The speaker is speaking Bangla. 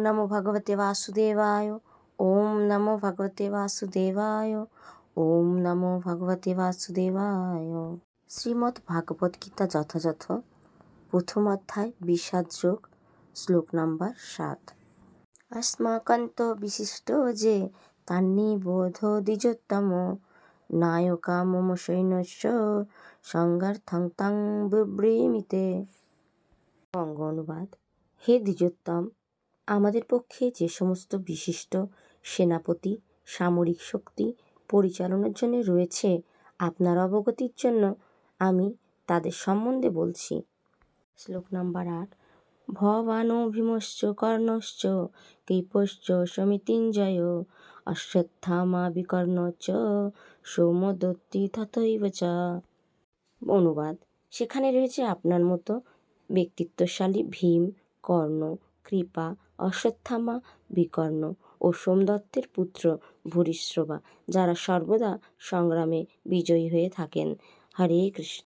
নমো ভগবতে বাসুদেবায়। ওম নমো ভগবতে বাসুদেবায়। ওম নমো ভগবতে বাসুদেবায়। শ্রীমদ্ ভাগবত গীতা যথাযথ প্রথম অধ্যায় বিষাদ যোগ, শ্লোক নাম্বার 7। अस्माकन्तो विशिष्टो जे तान्निबोध দ্বিজোত্তম নায়কা মম সৈন্যস্য সংগার্থং তাং বিব্রীমিতে। অঙ্গ অনুবাদ: হে দ্বিজোত্তম, আমাদের পক্ষে যে সমস্ত বিশিষ্ট সেনাপতি সামরিক শক্তি পরিচালনার জন্য রয়েছে, আপনার অবগতির জন্য আমি তাদের সম্বন্ধে বলছি। শ্লোক নাম্বার 8। ভবানো ভীমশ্চ কর্ণশ্চ কৃপশ্চ সমিতিঞ্জয় অশ্বত্থামা বিকর্ণশ্চ সৌমদত্তি তথৈব চ। অনুবাদ: সেখানে রয়েছে আপনার মতো ব্যক্তিত্বশালী ভীম, কর্ণ, কৃপা, অশ্বত্থামা, বিকর্ণ ও সোমদত্তের পুত্র ভূরিশ্রবা, যারা সর্বদা সংগ্রামে বিজয়ী হয়ে থাকেন। হরে কৃষ্ণ।